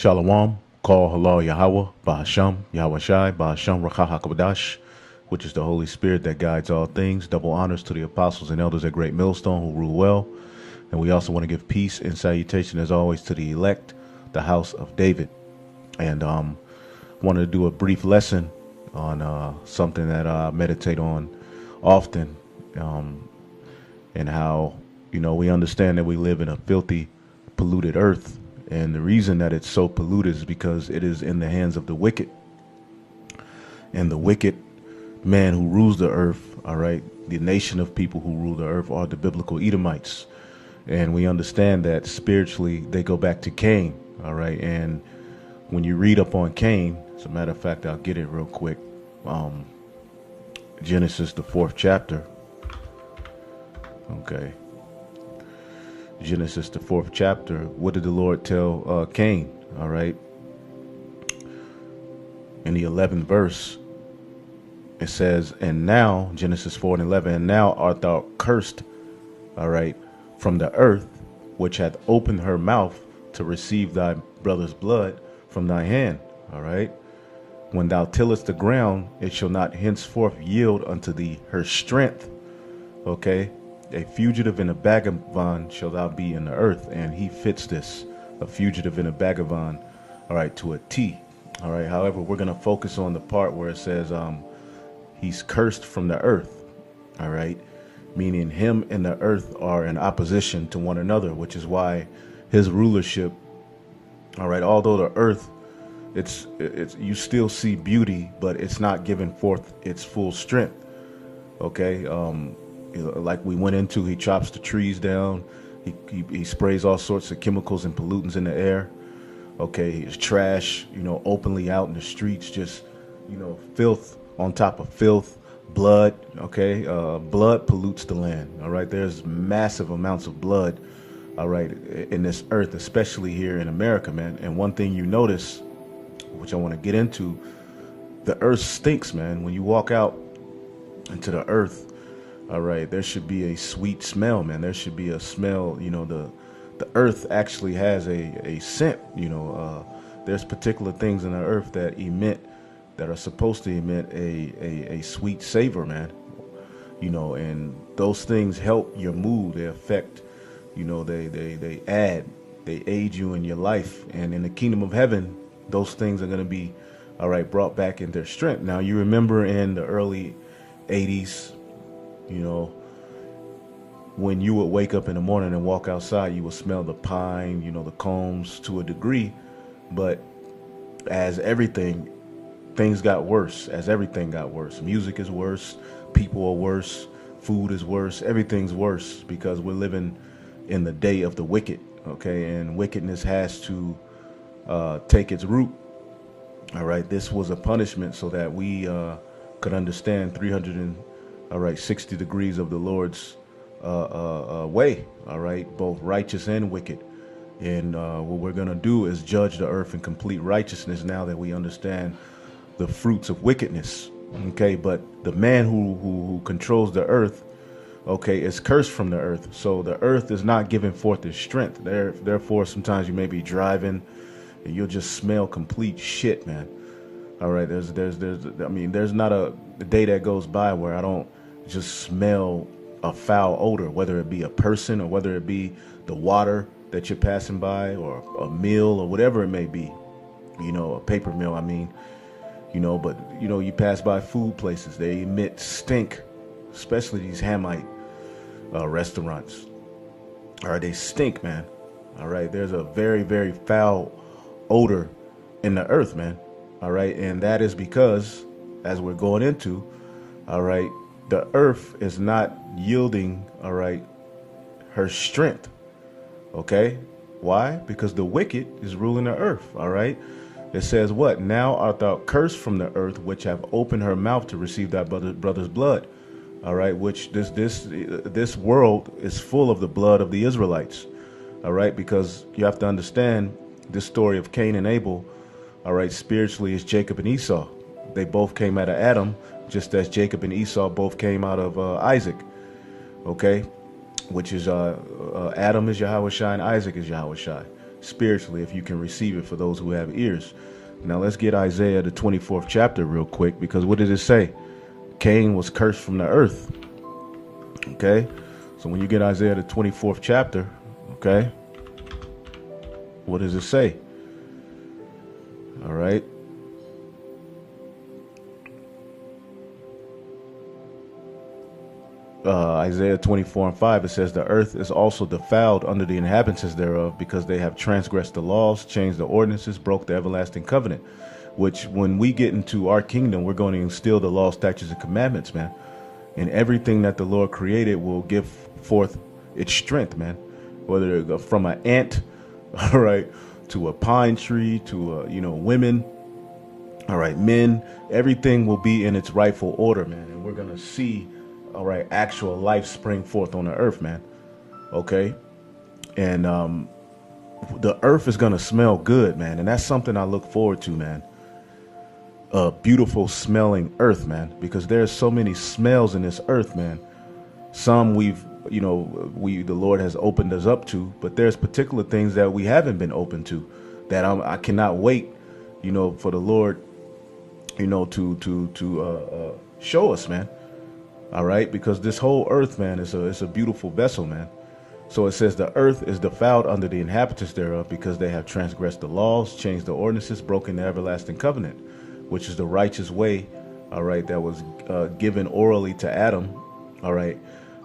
Shalom, call halal Yahweh, Bahasham, Yahweh Shai, Bahasham Rakha HaKadosh, which is the Holy Spirit that guides all things. Double honors to the apostles and elders at Great Millstone who rule well. And we also want to give peace and salutation, as always, to the elect, the house of David. And wanted to do a brief lesson on something that I meditate on often, and how, we understand that we live in a filthy, polluted earth. And the reason that it's so polluted is because it is in the hands of the wicked. And the wicked man who rules the earth, all right, the nation of people who rule the earth are the biblical Edomites. And we understand that spiritually they go back to Cain, all right. And when you read up on Cain, as a matter of fact, I'll get it real quick. Genesis, the 4th chapter. Okay. Genesis, the 4th chapter. What did the Lord tell Cain? All right. In the 11th verse, it says, and now, Genesis 4:11, and now art thou cursed, all right, from the earth, which hath opened her mouth to receive thy brother's blood from thy hand. All right. When thou tillest the ground, it shall not henceforth yield unto thee her strength. Okay. A fugitive and a vagabond shall thou be in the earth. And he fits this, a fugitive and a vagabond, all right, to a T. All right. However, we're going to focus on the part where it says he's cursed from the earth. All right. Meaning him and the earth are in opposition to one another, which is why his rulership, all right, although the earth, it's you still see beauty, but it's not giving forth its full strength. Okay. Like we went into, he chops the trees down. He sprays all sorts of chemicals and pollutants in the air. Okay. His trash, openly out in the streets, just, filth on top of filth, blood. Okay. Blood pollutes the land. All right. There's massive amounts of blood. All right. In this earth, especially here in America, man. And one thing you notice, which I want to get into, the earth stinks, man. When you walk out into the earth, all right, there should be a sweet smell, man. There should be a smell, the earth actually has a scent, there's particular things in the earth that are supposed to emit a sweet savor, man. And those things help your mood. They affect, they aid you in your life. And in the kingdom of heaven, those things are going to be, all right, brought back in their strength. Now, you remember in the early 80s, when you would wake up in the morning and walk outside, you would smell the pine, the combs to a degree. But as things got worse, music is worse, people are worse, food is worse, everything's worse, because we're living in the day of the wicked. Okay. And wickedness has to take its root. All right. This was a punishment so that we could understand 360 degrees of the Lord's way. All right. Both righteous and wicked. And what we're going to do is judge the earth in complete righteousness now that we understand the fruits of wickedness. Okay. But the man who controls the earth, okay, is cursed from the earth. So the earth is not giving forth its strength. Therefore, sometimes you may be driving and you'll just smell complete shit, man. All right. There's not a day that goes by where I don't just smell a foul odor, whether it be a person or whether it be the water that you're passing by or a meal or whatever it may be, a paper mill, but you pass by food places, they emit stink, especially these Hamite restaurants. All right. They stink, man. All right. There's a very, very foul odor in the earth, man. All right. And that is because, as we're going into, all right, the earth is not yielding, all right, her strength. Okay. Why? Because the wicked is ruling the earth. All right. It says what? Now art thou cursed from the earth, which have opened her mouth to receive thy brother's blood. All right. Which this world is full of the blood of the Israelites. All right. Because you have to understand this story of Cain and Abel. All right. Spiritually, is Jacob and Esau. They both came out of Adam, just as Jacob and Esau both came out of Isaac. Okay. Which is Adam is Yahweh Shai and Isaac is Yahweh Shai. spiritually, if you can receive it, for those who have ears. Now let's get Isaiah the 24th chapter real quick, because what did it say? Cain was cursed from the earth. Okay, so when you get Isaiah the 24th chapter, okay, what does it say? All right. Isaiah 24:5, it says, the earth is also defiled under the inhabitants thereof, because they have transgressed the laws, changed the ordinances, broke the everlasting covenant. Which, when we get into our kingdom, we're going to instill the law, statutes, and commandments, man. And everything that the Lord created will give forth its strength, man. Whether it go from an ant, all right, to a pine tree, to women, all right, men, everything will be in its rightful order, man. And we're gonna see, all right, actual life spring forth on the earth, man. Okay, and the earth is gonna smell good, man, and that's something I look forward to, man. A beautiful smelling earth, man, because there's so many smells in this earth, man. Some the Lord has opened us up to, but there's particular things that we haven't been open to, that I cannot wait, for the Lord, to show us, man. All right, because this whole earth, man, is a beautiful vessel, man. So it says the earth is defiled under the inhabitants thereof, because they have transgressed the laws, changed the ordinances, broken the everlasting covenant, which is the righteous way, all right, that was given orally to Adam, all right,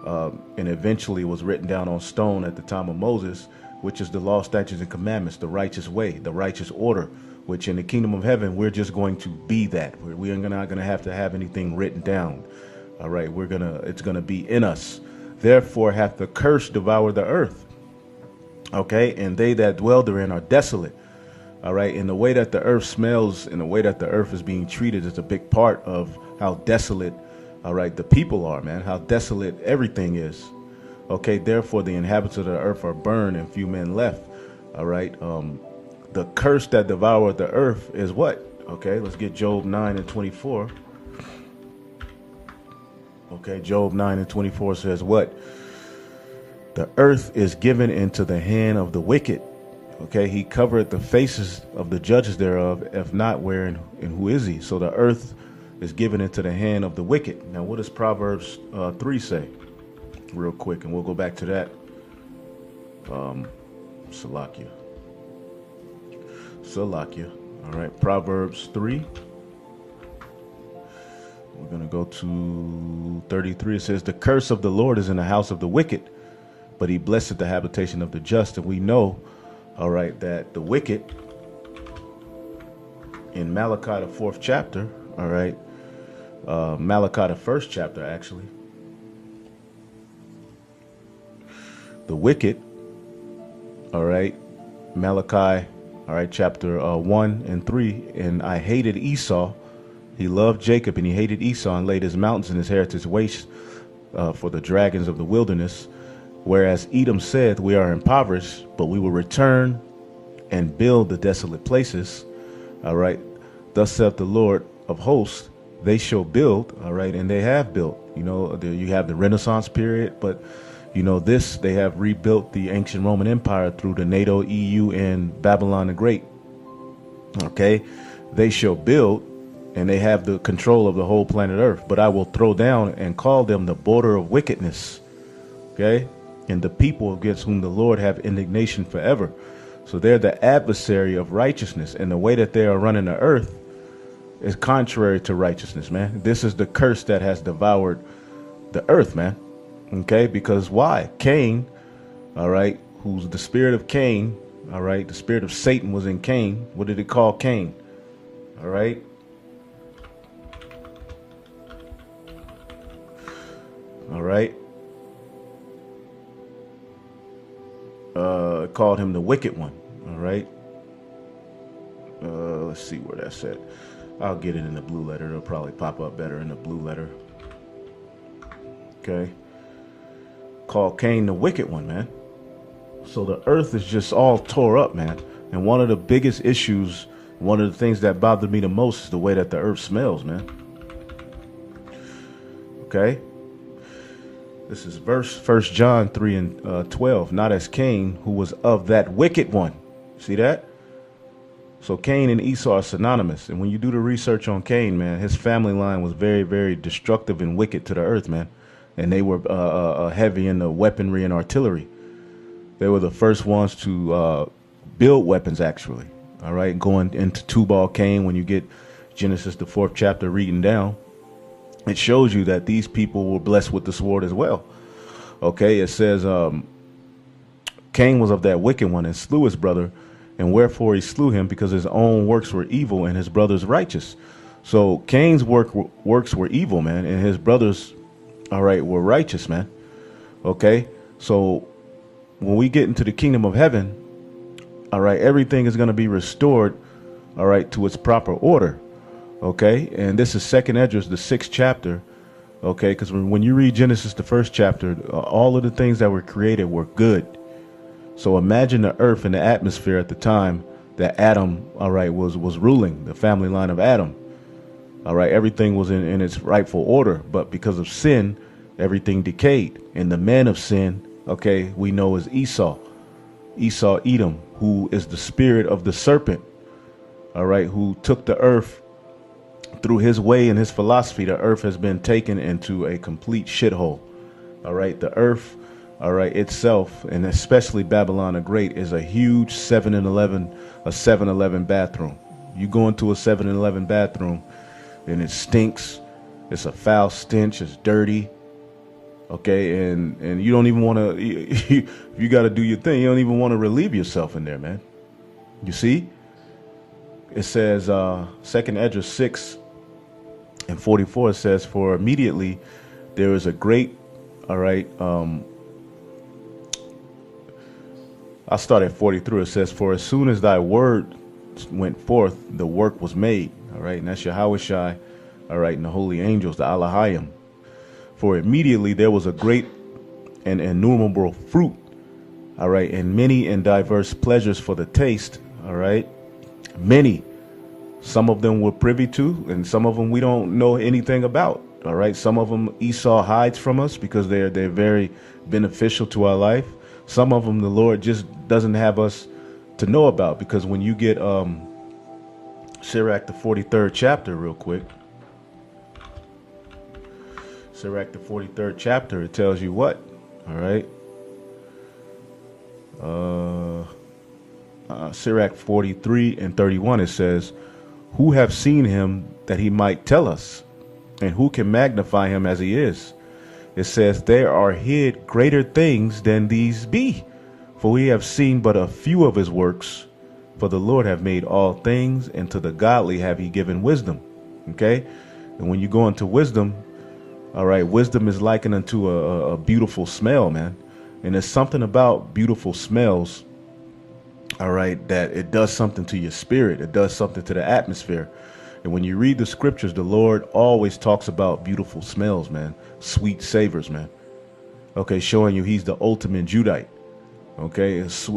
and eventually was written down on stone at the time of Moses, which is the law, statutes, and commandments, the righteous way, the righteous order, which in the kingdom of heaven, we're just going to be that. We're not going to have anything written down. All right, it's going to be in us. Therefore hath the curse devoured the earth. Okay, and they that dwell therein are desolate. All right, and the way that the earth smells and the way that the earth is being treated is a big part of how desolate, all right, the people are, man, how desolate everything is. Okay, therefore the inhabitants of the earth are burned and few men left. All right, the curse that devoured the earth is what? Okay, let's get Job 9:24. Okay, Job 9:24 says what? The earth is given into the hand of the wicked. Okay, he covered the faces of the judges thereof, if not where and who is he? So the earth is given into the hand of the wicked. Now, what does Proverbs 3 say? Real quick, and we'll go back to that. Salakia. All right, Proverbs 3. We're going to go to 33. It says, the curse of the Lord is in the house of the wicked, but he blesseth the habitation of the just. And we know, all right, that the wicked, in Malachi, the 4th chapter, all right, Malachi, the 1st chapter, actually, the wicked, all right, Malachi, all right, chapter 1 and 3, and I hated Esau. He loved Jacob, and he hated Esau, and laid his mountains and his heritage waste for the dragons of the wilderness. Whereas Edom said, we are impoverished, but we will return and build the desolate places. All right. Thus saith the Lord of hosts, they shall build. All right. And they have built. You have the Renaissance period, but they have rebuilt the ancient Roman Empire through the NATO, EU, and Babylon the Great. Okay. They shall build, and they have the control of the whole planet Earth. But I will throw down and call them the border of wickedness. Okay. And the people against whom the Lord have indignation forever. So they're the adversary of righteousness. And the way that they are running the earth is contrary to righteousness, man. This is the curse that has devoured the earth, man. Okay, because why? Cain, all right, who's the spirit of Cain, all right, the spirit of Satan was in Cain. What did it call Cain? All right. All right. Called him the wicked one. All right. Let's see where that's at. I'll get it in the blue letter. It'll probably pop up better in the blue letter. Okay. Called Cain the wicked one, man. So the earth is just all tore up, man. And one of the biggest issues, one of the things that bothered me the most is the way that the earth smells, man. Okay. This is 1 John 3 and 12. Not as Cain, who was of that wicked one. See that? So Cain and Esau are synonymous. And when you do the research on Cain, man, his family line was very, very destructive and wicked to the earth, man. And they were heavy in the weaponry and artillery. They were the first ones to build weapons, actually. All right, going into Tubal Cain, when you get Genesis, the 4th chapter, reading down, it shows you that these people were blessed with the sword as well. Okay, it says Cain was of that wicked one and slew his brother, and wherefore he slew him, because his own works were evil and his brother's righteous. So Cain's works were evil, man, and his brothers, all right, were righteous, man. Okay, so when we get into the kingdom of heaven, all right, everything is going to be restored, all right, to its proper order. Okay, and this is 2nd Esdras, the 6th chapter. Okay, because when you read Genesis, the 1st chapter, all of the things that were created were good. So imagine the earth and the atmosphere at the time that Adam, all right, was ruling, the family line of Adam. All right, everything was in its rightful order, but because of sin, everything decayed. And the man of sin, okay, we know is Esau, Edom, who is the spirit of the serpent, all right, who took the earth through his way and his philosophy. The earth has been taken into a complete shithole. All right, the earth, all right, itself, and especially Babylon the Great, is a huge 7-Eleven bathroom. You go into a 7-Eleven bathroom and it stinks. It's a foul stench. It's dirty. Okay, and you don't even want to, you got to do your thing. You don't even want to relieve yourself in there, man. You see? It says, 2nd Esdras 6:44, it says, for immediately there is a great, all right, I'll start at 43. It says, for as soon as thy word went forth, the work was made. All right, and that's Yahushai, all right, and the holy angels, the Alahayim. For immediately there was a great and innumerable fruit, all right, and many and diverse pleasures for the taste, all right, many. Some of them we're privy to, and some of them we don't know anything about, all right. Some of them Esau hides from us because they're very beneficial to our life. Some of them the Lord just doesn't have us to know about, because when you get Sirach, the 43rd chapter, real quick. Sirach, the 43rd chapter, it tells you what, all right. Sirach 43:31, it says, who have seen him that he might tell us, and who can magnify him as he is? It says, there are hid greater things than these be, for we have seen but a few of his works. For the Lord have made all things, and to the godly have he given wisdom. Okay, and when you go into wisdom, all right, wisdom is likened unto a beautiful smell, man. And there's something about beautiful smells, all right, that it does something to your spirit. It does something to the atmosphere. And when you read the scriptures, the Lord always talks about beautiful smells, man. Sweet savors, man. Okay, showing you he's the ultimate Judite. Okay, it's,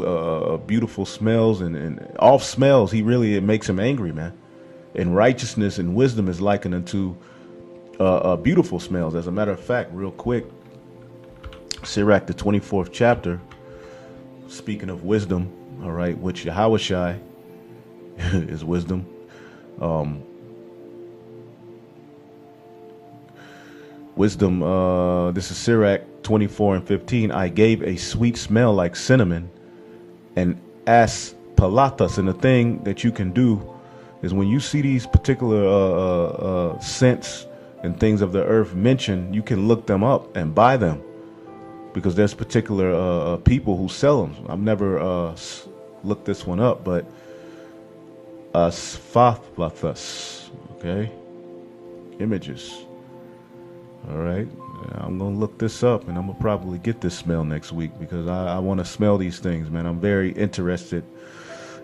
beautiful smells and off smells. It makes him angry, man. And righteousness and wisdom is likened unto beautiful smells. As a matter of fact, real quick, Sirach, the 24th chapter, speaking of wisdom, all right, which Yahushai is wisdom. Wisdom, this is Sirach 24:15. I gave a sweet smell like cinnamon and aspalathus. And the thing that you can do is when you see these particular scents and things of the earth mentioned, you can look them up and buy them, because there's particular people who sell them. I've never looked this one up, but aspalathus, okay, images. All right, I'm gonna look this up, and I'm gonna probably get this smell next week, because I want to smell these things, man. I'm very interested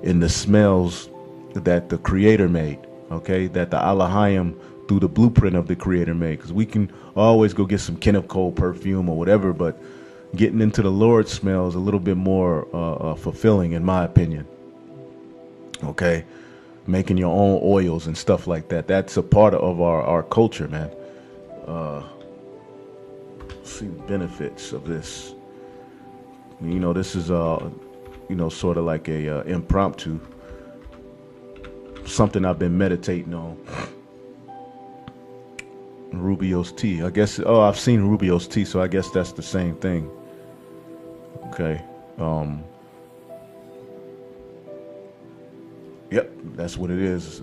in the smells that the Creator made, okay, that the Alahayim through the blueprint of the Creator made. Because we can always go get some Kenneth Cole perfume or whatever, but getting into the Lord smells a little bit more fulfilling, in my opinion. Okay, making your own oils and stuff like that. That's a part of our culture, man. See the benefits of this. You know, this is sort of like a impromptu, something I've been meditating on. Rubio's tea. I guess, I've seen Rubio's tea, so I guess that's the same thing. Okay. Yep, that's what it is.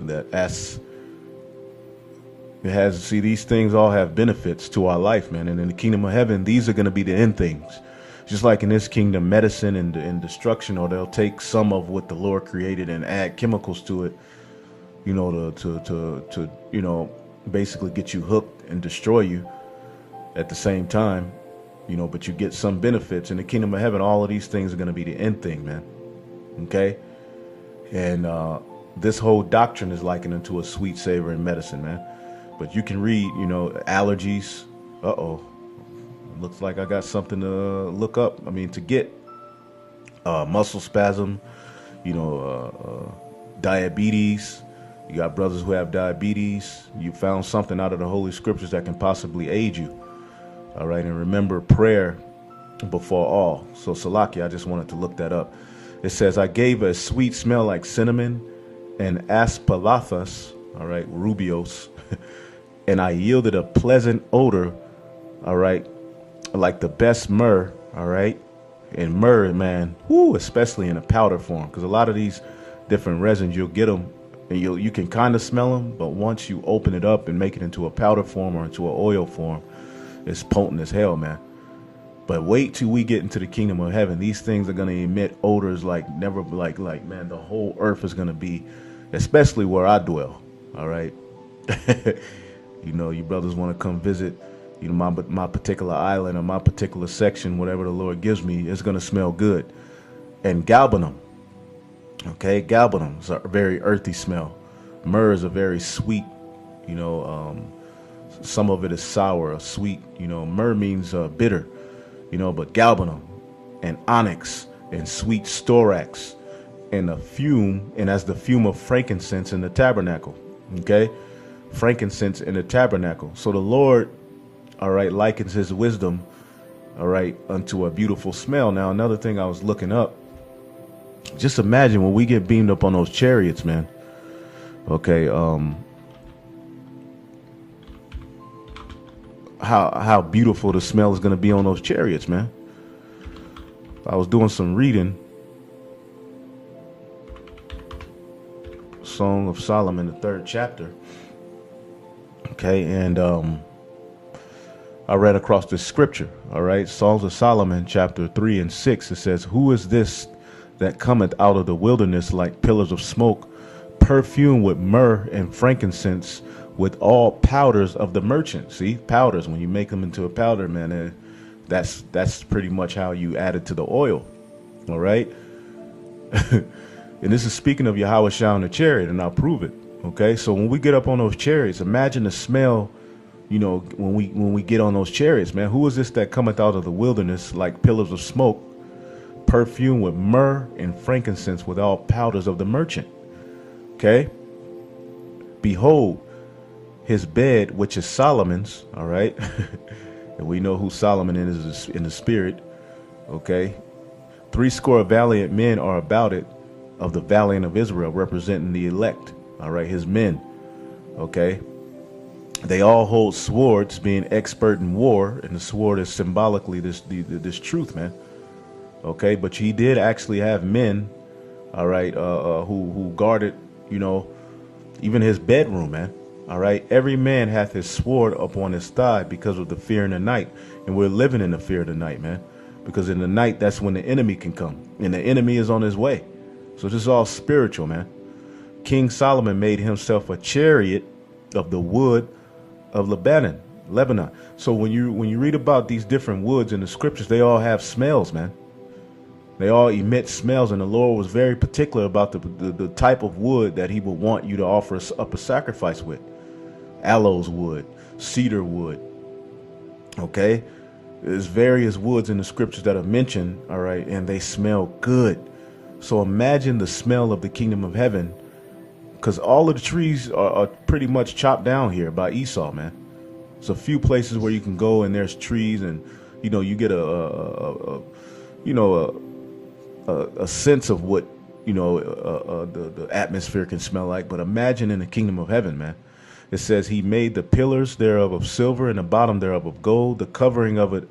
See, these things all have benefits to our life, man. And in the kingdom of heaven, these are going to be the end things. Just like in this kingdom, medicine and destruction, or they'll take some of what the Lord created and add chemicals to it, to basically get you hooked and destroy you at the same time, but you get some benefits. In the kingdom of heaven, all of these things are going to be the end thing, man. Okay? And this whole doctrine is likened into a sweet savor in medicine, man. But you can read, allergies. Looks like I got something to look up. To get muscle spasm, diabetes. You got brothers who have diabetes. You found something out of the Holy Scriptures that can possibly aid you. All right. And remember prayer before all. So Salaki, I just wanted to look that up. It says, I gave a sweet smell like cinnamon and aspalathus, all right, rubios, and I yielded a pleasant odor, all right, like the best myrrh, all right. And myrrh, man, especially in a powder form, because a lot of these different resins, you'll get them and you can kind of smell them, but once you open it up and make it into a powder form or into an oil form, it's potent as hell, man. But wait till we get into the kingdom of heaven. These things are going to emit odors like never, like man, the whole earth is going to be, especially where I dwell. All right. You brothers want to come visit, my particular island or my particular section, whatever the Lord gives me, it's going to smell good. And galbanum. Okay. Galbanum is a very earthy smell. Myrrh is a very sweet, some of it is sour or sweet, myrrh means bitter. But galbanum and onyx and sweet storax and a fume, and that's the fume of frankincense in the tabernacle. Okay. Frankincense in the tabernacle. So the Lord, all right, likens his wisdom, all right, unto a beautiful smell. Now, another thing I was looking up, just imagine when we get beamed up on those chariots, man. Okay. How beautiful the smell is going to be on those chariots, man. I was doing some reading. Song of Solomon, the 3rd chapter. Okay, and I read across this scripture. All right, Songs of Solomon, chapter 3 and 6. It says, "Who is this that cometh out of the wilderness like pillars of smoke, perfumed with myrrh and frankincense, with all powders of the merchant?" See, powders, when you make them into a powder, man, that's pretty much how you add it to the oil. All right. And this is speaking of Yahweh Shah on the chariot, and I'll prove it. Okay. So when we get up on those chariots, imagine the smell, when we get on those chariots, man. Who is this that cometh out of the wilderness like pillars of smoke, perfumed with myrrh and frankincense, with all powders of the merchant? Okay. Behold, his bed, which is Solomon's, all right. And we know who Solomon is in the spirit. Okay. 80 valiant men are about it, of the valiant of Israel, representing the elect. All right. His men. Okay. They all hold swords, being expert in war. And the sword is symbolically this truth, man. Okay. But he did actually have men, all right, who guarded, even his bedroom, man. All right. Every man hath his sword upon his thigh because of the fear in the night. And we're living in the fear of the night, man, because in the night, that's when the enemy can come, and the enemy is on his way. So this is all spiritual, man. King Solomon made himself a chariot of the wood of Lebanon. So when you read about these different woods in the scriptures, they all have smells, man. They all emit smells, and the Lord was very particular about the type of wood that he would want you to offer up a sacrifice with. Aloes wood, cedar wood. Okay? There's various woods in the scriptures that are mentioned, all right, and they smell good. So imagine the smell of the kingdom of heaven, because all of the trees are pretty much chopped down here by Esau, man. There's a few places where you can go and there's trees, and you get a a sense of what, the atmosphere can smell like. But imagine in the kingdom of heaven, man. It says he made the pillars thereof of silver and the bottom thereof of gold, the covering of it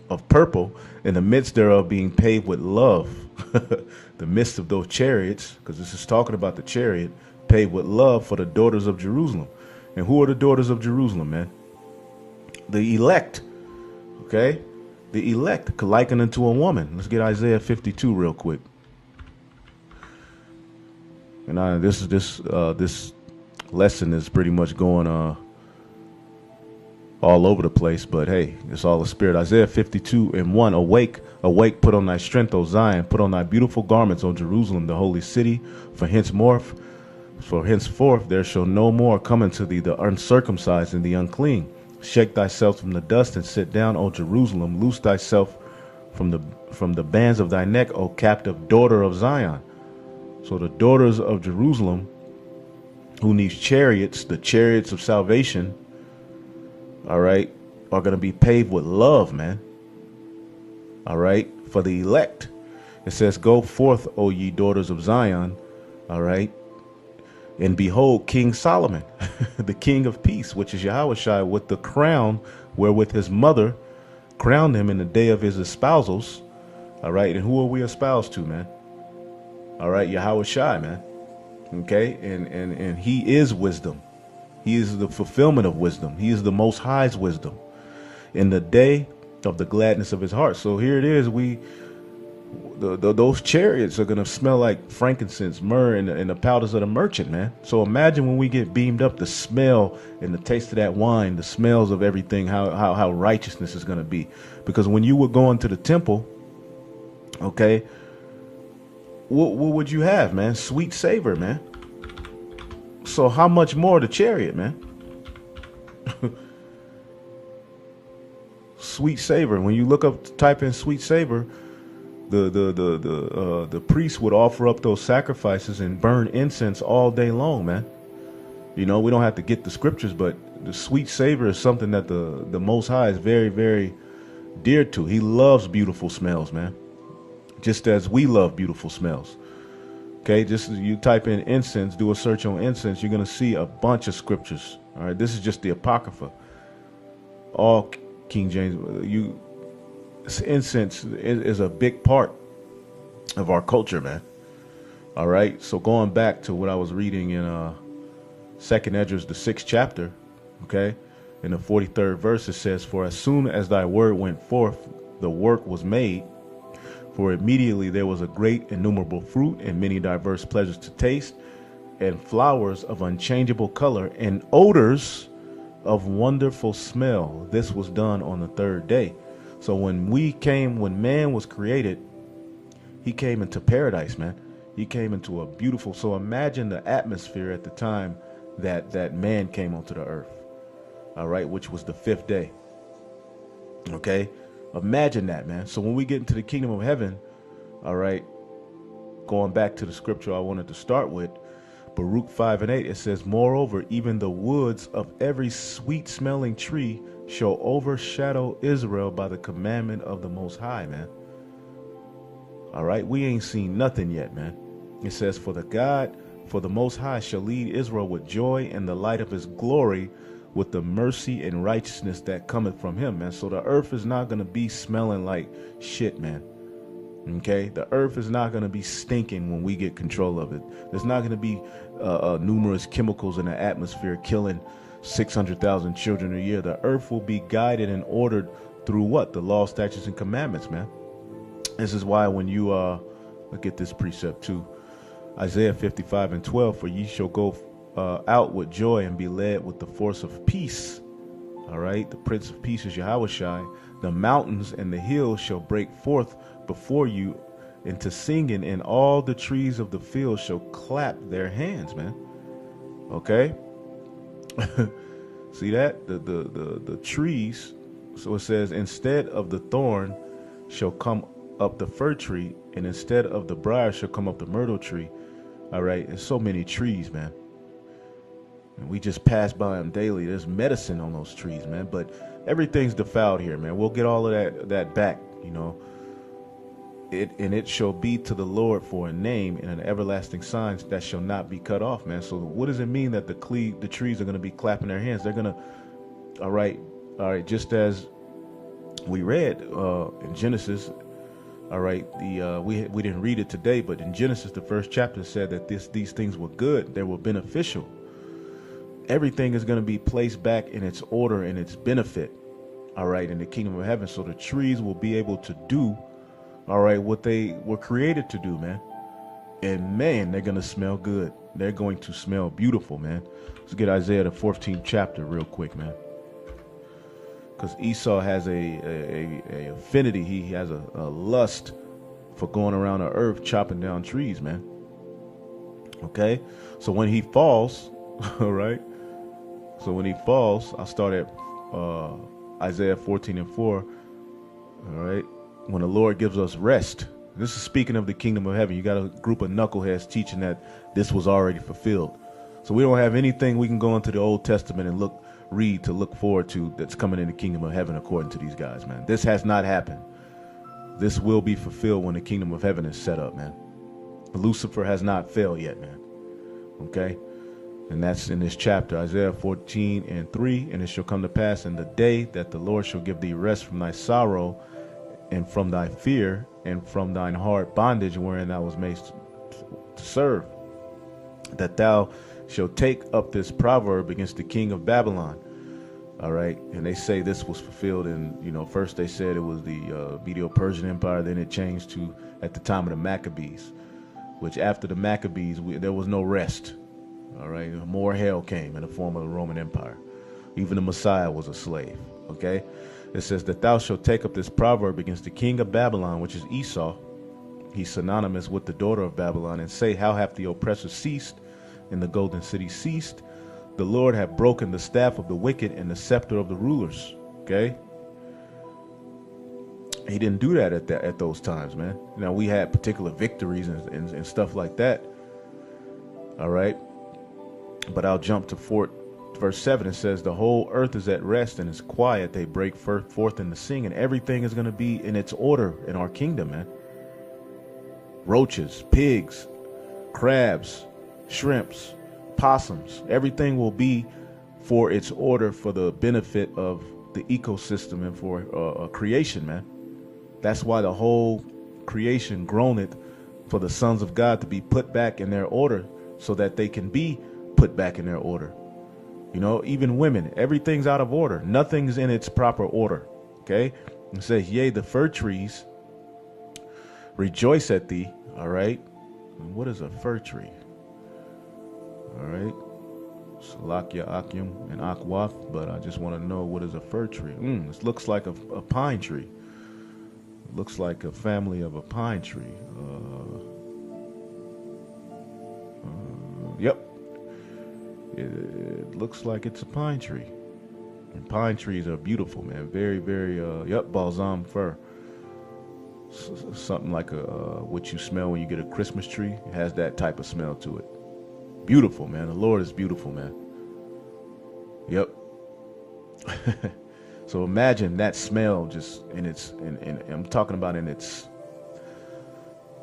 of purple, in the midst thereof being paved with love. The midst of those chariots, because this is talking about the chariot, paved with love for the daughters of Jerusalem. And who are the daughters of Jerusalem, man? The elect. Okay? The elect, likened unto a woman. Let's get Isaiah 52 real quick. And this lesson is pretty much going all over the place, but hey, it's all the spirit. Isaiah 52:1. Awake, awake, put on thy strength, O Zion, put on thy beautiful garments, O Jerusalem, the holy city. For henceforth there shall no more come unto thee the uncircumcised and the unclean. Shake thyself from the dust and sit down, O Jerusalem. Loose thyself from the bands of thy neck, O captive daughter of Zion. So the daughters of Jerusalem, who needs chariots, the chariots of salvation, all right, are going to be paved with love, man. All right, for the elect. It says, go forth, O ye daughters of Zion, all right, and behold King Solomon, the King of peace, which is Yahushua, with the crown wherewith his mother crowned him in the day of his espousals. All right, and who are we espoused to, man? All right, Yahushua, man. Okay, and he is wisdom. He is the fulfillment of wisdom. He is the Most High's wisdom in the day of the gladness of his heart. So here it is. Those chariots are going to smell like frankincense, myrrh, and the powders of the merchant, man. So imagine when we get beamed up, the smell and the taste of that wine, the smells of everything, how righteousness is going to be. Because when you were going to the temple, okay, what would you have, man? Sweet savor, man. So how much more the chariot, man? Sweet savor. When you look up, type in sweet savor, the priest would offer up those sacrifices and burn incense all day long, man. You know, we don't have to get the scriptures, but the sweet savor is something that the Most High is very, very dear to. He loves beautiful smells, man. Just as we love beautiful smells. Okay, just you type in incense, do a search on incense, you're going to see a bunch of scriptures. All right, this is just the Apocrypha. All King James, incense is a big part of our culture, man. All right, so going back to what I was reading in Second Esdras, the 6th chapter, okay, in the 43rd verse, it says, for as soon as thy word went forth, the work was made. For immediately there was a great innumerable fruit and many diverse pleasures to taste, and flowers of unchangeable color and odors of wonderful smell. This was done on the 3rd day. So when man was created, he came into paradise, man. He came into a beautiful, so imagine the atmosphere at the time that man came onto the earth. All right, which was the 5th day. Okay. Imagine that, man. So when we get into the kingdom of heaven, all right, going back to the scripture I wanted to start with, Baruch 5:8, it says, moreover, even the woods of every sweet smelling tree shall overshadow Israel by the commandment of the Most High, man. All right, we ain't seen nothing yet, man. It says, for the Most High shall lead Israel with joy and the light of his glory, with the mercy and righteousness that cometh from him, man. So the earth is not going to be smelling like shit, man. Okay, the earth is not going to be stinking when we get control of it. There's not going to be numerous chemicals in the atmosphere killing 600,000 children a year. The earth will be guided and ordered through what? The law, statutes, and commandments, man. This is why when you look at this precept too, Isaiah 55:12, for ye shall go out with joy and be led with the force of peace. All right, the Prince of Peace is Yahushua. The mountains and the hills shall break forth before you into singing, and all the trees of the field shall clap their hands, man. Okay. See that? The trees. So it says, instead of the thorn shall come up the fir tree, and instead of the briar shall come up the myrtle tree. All right. There's so many trees, man. And we just pass by them daily. There's medicine on those trees, man. But everything's defiled here, man. We'll get all of that back, you know. it shall be to the Lord for a name and an everlasting sign that shall not be cut off, man. So what does it mean that the trees are going to be clapping their hands? They're going to, all right, just as we read in Genesis, all right, we didn't read it today, but in Genesis, the first chapter said that these things were good, they were beneficial. Everything is going to be placed back in its order and its benefit, all right, in the kingdom of heaven. So the trees will be able to do, all right, what they were created to do, man. And man, they're going to smell good. They're going to smell beautiful, man. Let's get Isaiah the 14th chapter real quick, man. Because Esau has a affinity. He has a lust for going around the earth chopping down trees, man. Okay? So when he falls, all right? So when he falls, I'll start at Isaiah 14:4. All right? When the Lord gives us rest. This is speaking of the kingdom of heaven. You got a group of knuckleheads teaching that this was already fulfilled. So we don't have anything we can go into the Old Testament and read to look forward to that's coming in the kingdom of heaven according to these guys, man. This has not happened. This will be fulfilled when the kingdom of heaven is set up, man. Lucifer has not failed yet, man. Okay? And that's in this chapter, Isaiah 14:3. And it shall come to pass in the day that the Lord shall give thee rest from thy sorrow and from thy fear and from thine hard bondage wherein thou was made to serve, that thou shalt take up this proverb against the king of Babylon. All right. And they say this was fulfilled in, first they said it was the Medo-Persian Empire. Then it changed to at the time of the Maccabees, which after the Maccabees, there was no rest. All right. More hell came in the form of the Roman Empire. Even the Messiah was a slave. Okay. It says that thou shalt take up this proverb against the king of Babylon, which is Esau. He's synonymous with the daughter of Babylon, and say, how hath the oppressor ceased and the golden city ceased? The Lord hath broken the staff of the wicked and the scepter of the rulers. Okay. He didn't do that at those times, man. Now we had particular victories and stuff like that. All right. But I'll jump to verse 7. It says, the whole earth is at rest and is quiet. They break forth in the sing, and everything is going to be in its order in our kingdom, man. Roaches, pigs, crabs, shrimps, possums, everything will be for its order, for the benefit of the ecosystem and for creation, man. That's why the whole creation groaneth for the sons of God to be put back in their order, so that they can be put back in their order. Even women, everything's out of order. Nothing's in its proper order. Okay. It says, yea, the fir trees rejoice at thee. All right. And what is a fir tree? All right. Salakia, Akim, and Akwath. But I just want to know, what is a fir tree? This looks like a pine tree. It looks like a family of a pine tree. Yep. It looks like it's a pine tree. And pine trees are beautiful, man. Very, very, balsam fir. Something like what you smell when you get a Christmas tree. It has that type of smell to it. Beautiful, man. The Lord is beautiful, man. Yep. So imagine that smell just in its, and I'm talking about in its,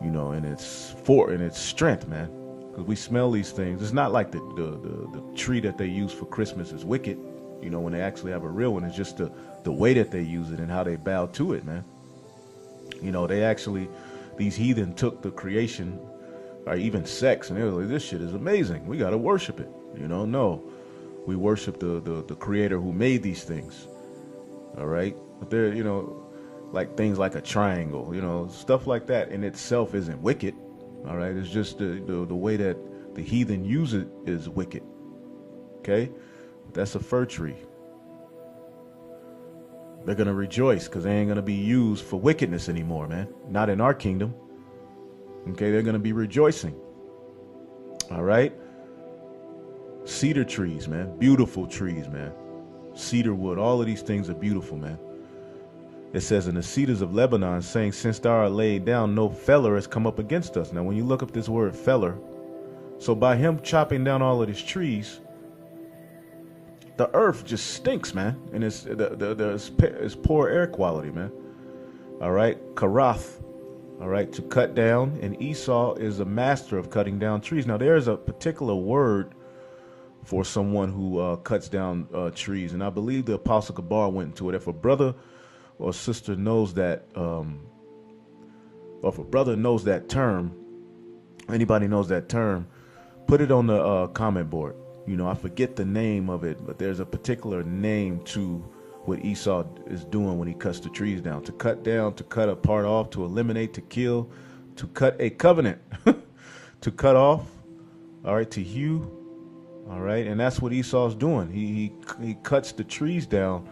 in its strength, man. Because we smell these things. It's not like the tree that they use for Christmas is wicked, when they actually have a real one. It's just the way that they use it and how they bow to it, man. These heathen took the creation, or even sex, and they were like, this shit is amazing. We got to worship it. No. We worship the creator who made these things. All right. But they're, like things like a triangle, stuff like that in itself isn't wicked. All right. It's just the way that the heathen use it is wicked. Okay. That's a fir tree. They're going to rejoice because they ain't going to be used for wickedness anymore, man. Not in our kingdom. Okay. They're going to be rejoicing. All right. Cedar trees, man. Beautiful trees, man. Cedar wood. All of these things are beautiful, man. It says, in the cedars of Lebanon, saying, since thou art laid down, no feller has come up against us. Now, when you look up this word feller, so by him chopping down all of these trees, the earth just stinks, man. And it's poor air quality, man. All right. Karath. All right, to cut down, and Esau is a master of cutting down trees. Now, there is a particular word for someone who cuts down trees, and I believe the Apostle Kabar went into it. If a brother or sister knows that, or if a brother knows that term, anybody knows that term, put it on the comment board. You know, I forget the name of it, but there's a particular name to what Esau is doing when he cuts the trees down. To cut down, to cut a part off, to eliminate, to kill, to cut a covenant, to cut off, all right, to hew, all right, and that's what Esau's doing. He cuts the trees down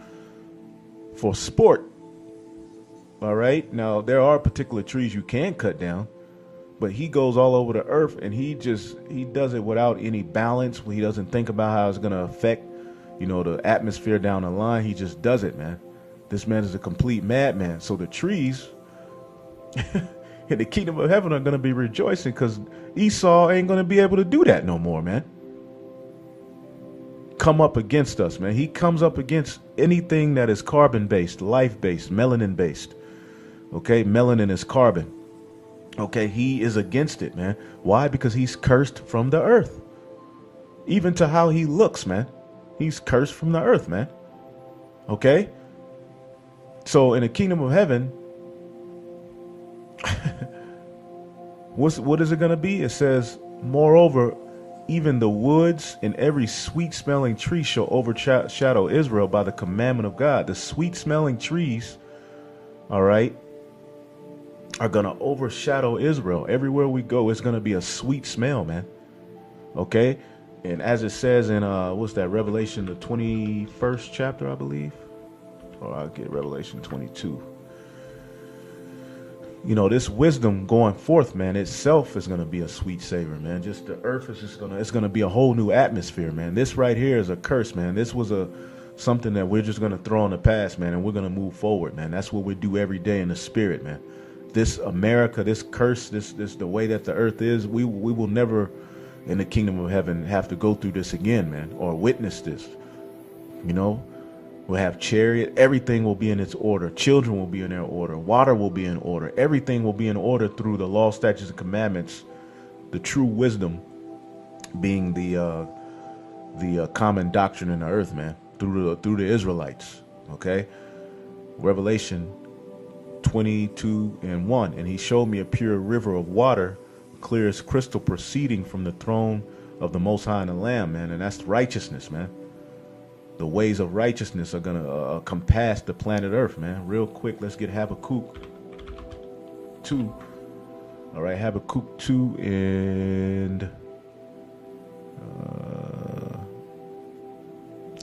for sport, all right. Now, there are particular trees you can cut down, but he goes all over the earth, and he does it without any balance. He doesn't think about how it's going to affect, you know, the atmosphere down the line. He just does it, man. This man is a complete madman. So the trees in the kingdom of heaven are going to be rejoicing because Esau ain't going to be able to do that no more, man. Come up against us, man. He comes up against anything that is carbon-based, life-based, melanin-based. Okay, melanin is carbon. Okay, he is against it, man. Why? Because he's cursed from the earth. Even to how he looks, man. He's cursed from the earth, man. Okay? So in the kingdom of heaven, what is it going to be? It says, moreover, even the woods and every sweet-smelling tree shall overshadow Israel by the commandment of God. The sweet-smelling trees, all right, are going to overshadow Israel. Everywhere we go, it's going to be a sweet smell, man. Okay? And as it says in, what's that, Revelation, the 21st chapter, I believe? Or I'll get Revelation 22. You know, this wisdom going forth, man, itself is going to be a sweet savor, man. Just the earth is just it's going to be a whole new atmosphere, man. This right here is a curse, man. This was something that we're just going to throw in the past, man, and we're going to move forward, man. That's what we do every day in the spirit, man. This America, this curse, this the way that the earth is, we will never in the kingdom of heaven have to go through this again, man, or witness this. You know, we'll have chariot, everything will be in its order. Children will be in their order. Water will be in order. Everything will be in order through the law, statutes, and commandments. The true wisdom being the common doctrine in the earth, man, through the Israelites. Okay, Revelation 22:1, and he showed me a pure river of water, clear as crystal, proceeding from the throne of the Most High and the Lamb, man. And that's righteousness, man. The ways of righteousness are gonna compass the planet Earth, man. Real quick, let's get Habakkuk 2. All right, Habakkuk 2, and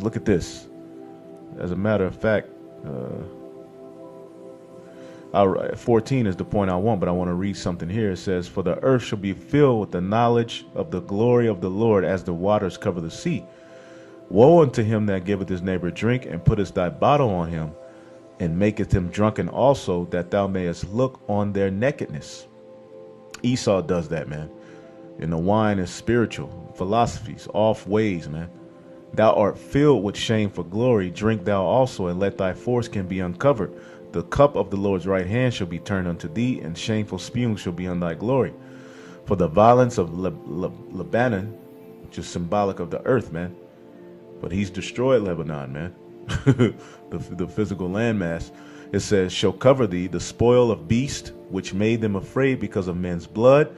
look at this. As a matter of fact, 14 is the point I want, but I want to read something here. It says, for the earth shall be filled with the knowledge of the glory of the Lord as the waters cover the sea. Woe unto him that giveth his neighbor drink, and puttest thy bottle on him, and maketh him drunken also, that thou mayest look on their nakedness. Esau does that, man. And the wine is spiritual, philosophies, off ways, man. Thou art filled with shame for glory. Drink thou also, and let thy foreskin be uncovered. The cup of the Lord's right hand shall be turned unto thee, and shameful spewing shall be on thy glory. For the violence of Lebanon, which is symbolic of the earth, man. But he's destroyed Lebanon, man. the physical landmass. It says, shall cover thee the spoil of beast, which made them afraid because of men's blood,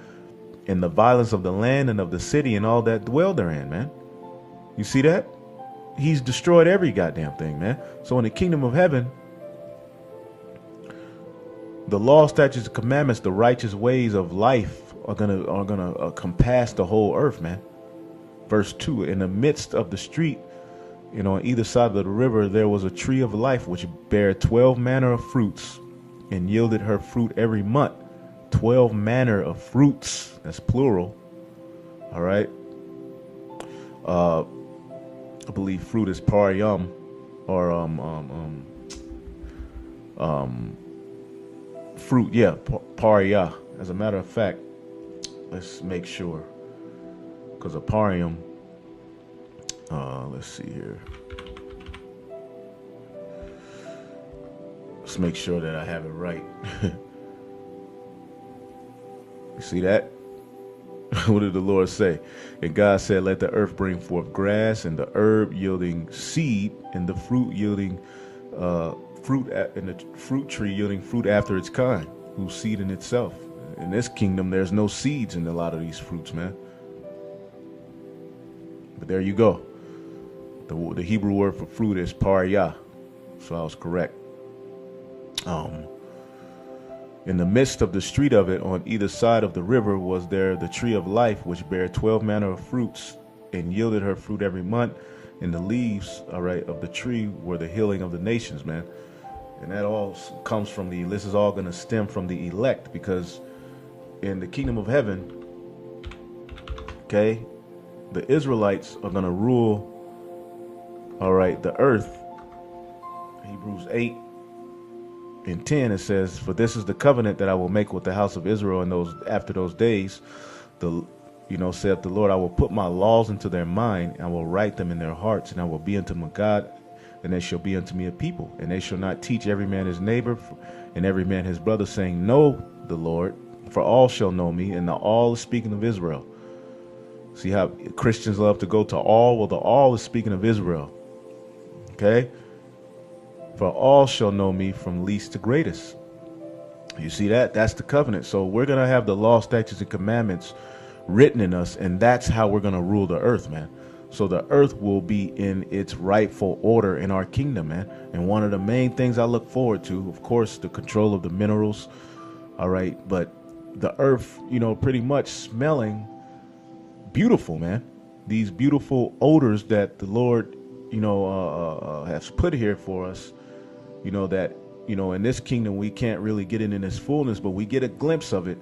and the violence of the land and of the city and all that dwell therein, man. You see that? He's destroyed every goddamn thing, man. So in the kingdom of heaven, the law, statutes, and commandments, the righteous ways of life are gonna compass the whole earth, man. Verse 2, in the midst of the street, you know, on either side of the river, there was a tree of life which bare 12 manner of fruits, and yielded her fruit every month. 12 manner of fruits. That's plural. All right. I believe fruit is pariyum, or fruit, yeah, paria. As a matter of fact, let's make sure, because a parium, let's see here. Let's make sure that I have it right. You see that? What did the Lord say? And God said, let the earth bring forth grass, and the herb yielding seed, and the fruit yielding and the fruit tree yielding fruit after its kind, whose seed in itself. In this kingdom, there's no seeds in a lot of these fruits, man. But there you go. The Hebrew word for fruit is paria. So I was correct. In the midst of the street of it, on either side of the river, was there the tree of life, which bare 12 manner of fruits, and yielded her fruit every month. And the leaves, all right, of the tree were the healing of the nations, man. And that all comes from this is all going to stem from the elect, because in the kingdom of heaven, okay, the Israelites are going to rule, all right, the earth. Hebrews 8 and 10, it says, for this is the covenant that I will make with the house of Israel in those after those days, saith the Lord, I will put my laws into their mind, and I will write them in their hearts, and I will be unto them a God, and they shall be unto me a people. And they shall not teach every man his neighbor and every man his brother, saying, know the Lord, for all shall know me. And the all is speaking of Israel. See how Christians love to go to all? Well, the all is speaking of Israel. Okay? For all shall know me from least to greatest. You see that? That's the covenant. So we're going to have the law, statutes, and commandments written in us, and that's how we're going to rule the earth, man. So the earth will be in its rightful order in our kingdom, man. And one of the main things I look forward to, of course, the control of the minerals. All right. But the earth, pretty much smelling beautiful, man. These beautiful odors that the Lord, has put here for us. That, in this kingdom, we can't really get it in its fullness, but we get a glimpse of it.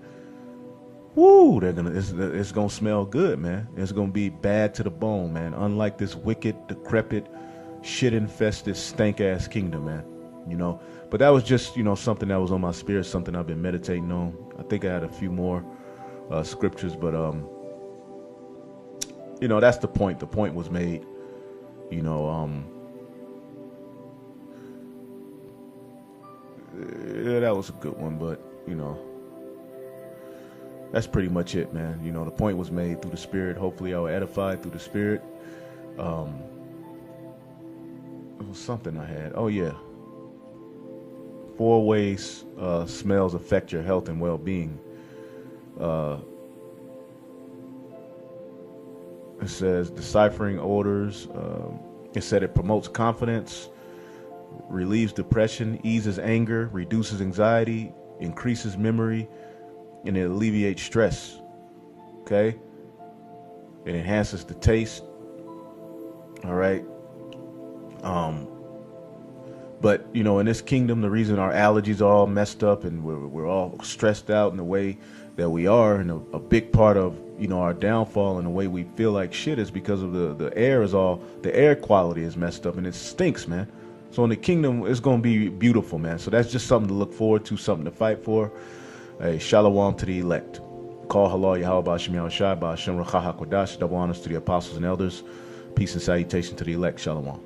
Woo, it's going to smell good, man. It's going to be bad to the bone, man. Unlike this wicked, decrepit, shit-infested, stank-ass kingdom, man. But that was just, something that was on my spirit, something I've been meditating on. I think I had a few more scriptures, but, that's the point. The point was made, yeah, that was a good one, but, that's pretty much it, man. The point was made through the Spirit. Hopefully I was edified through the Spirit. It was something I had. Oh, yeah. 4 ways smells affect your health and well-being. It says deciphering odors. It said it promotes confidence, relieves depression, eases anger, reduces anxiety, increases memory, and it alleviates stress. Okay? It enhances the taste. All right. But in this kingdom, the reason our allergies are all messed up and we're all stressed out in the way that we are, and a big part of our downfall and the way we feel like shit is because of the air quality is messed up and it stinks, man. So in the kingdom, it's going to be beautiful, man. So that's just something to look forward to, something to fight for. Hey, shalom to the elect. Call halal Yahweh Ba'Shem Yahushua Ba'Shem Racha HaKodash. Double honors to the apostles and elders. Peace and salutation to the elect. Shalom.